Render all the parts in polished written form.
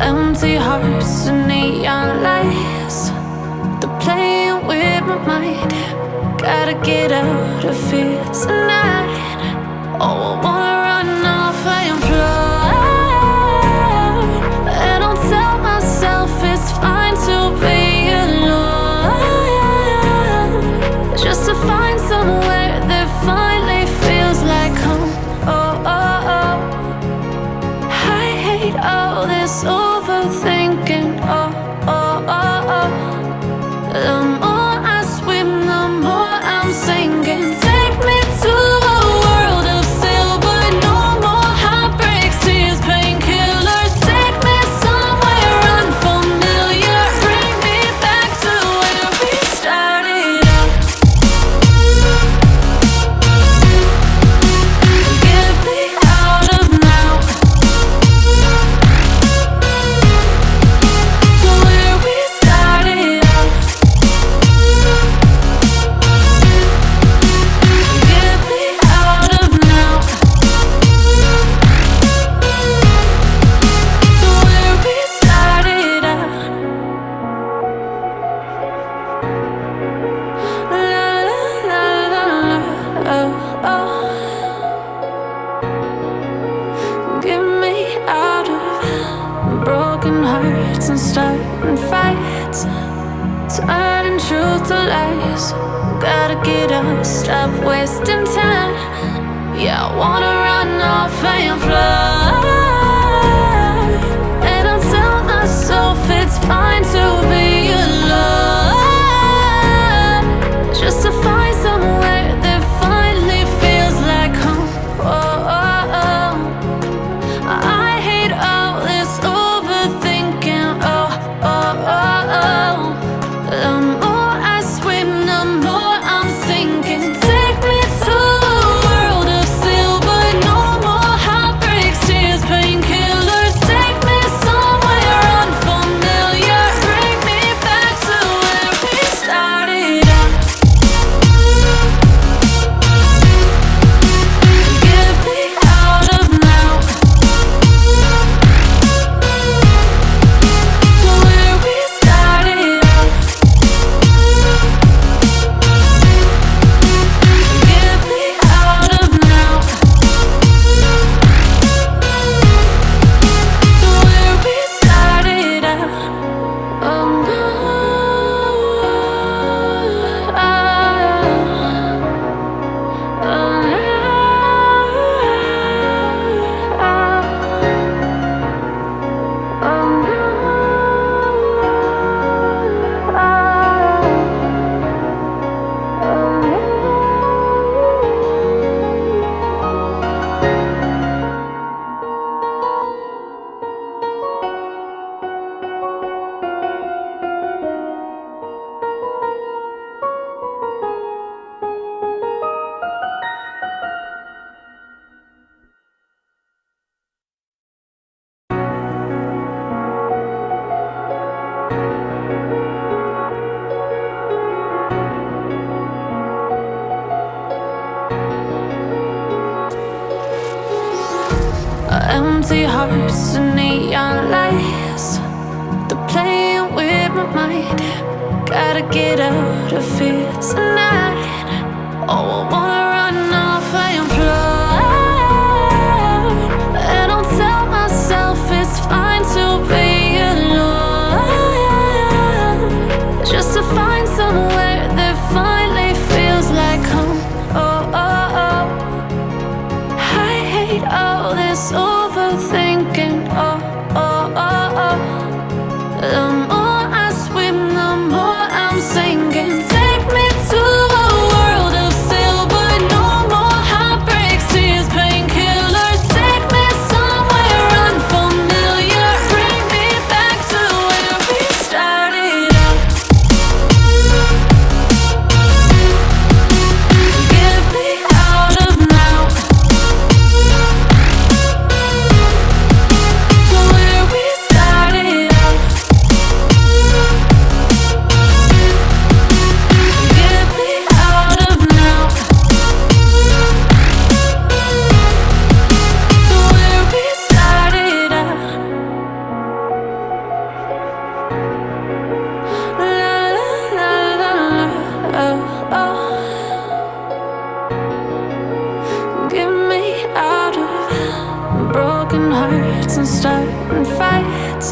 Empty hearts and neon lights, they're playing with my mind. Gotta get out of here tonight. Oh, I wanna run off and fly. And I'll tell myself it's fine to be alone, just to find somewhere that finally feels like home. Oh, oh, oh. I hate all this overthinking. Oh, oh, oh, oh. The more I swim, the more I'm sinking. Take me to a world of silver. No more heartbreaks, tears, painkillers. Take me somewhere unfamiliar. Bring me back to where we started out. Get me out of now, to where we started out. Get me out of now, to where we started out. La la la la la, oh, oh. Get me out of broken hearts and starting fights, turning truth to lies. Gotta get up, stop wasting time. Yeah, I wanna run off and fly. And I'll tell myself it's fine to be alone, just to find somewhere that finally feels like home. Oh, oh, oh. I hate all this overthinking. Oh, oh, oh, oh. The more I swim, the more I'm sinking. Take me to a world of silver. No more heartbreaks, tears, painkillers. Take me somewhere unfamiliar. Bring me back to where we started out. Get me out of now, to where we started out. Get me out of now, to where we started out. Oh no, oh no. Empty hearts and neon lights, they're playing with my mind. Gotta get out of here tonight. Oh, I wanna run off and fly. And I'll tell myself it's fine to be alone, just to find somewhere that finally feels like home. Oh, oh, oh. I hate all this overthinking. Oh, oh, oh, oh. The more I swim, the more I'm sinking. Take me to a world of silver. broken hearts and starting fights,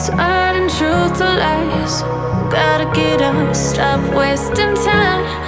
turning truth to lies. Gotta get up, stop wasting time.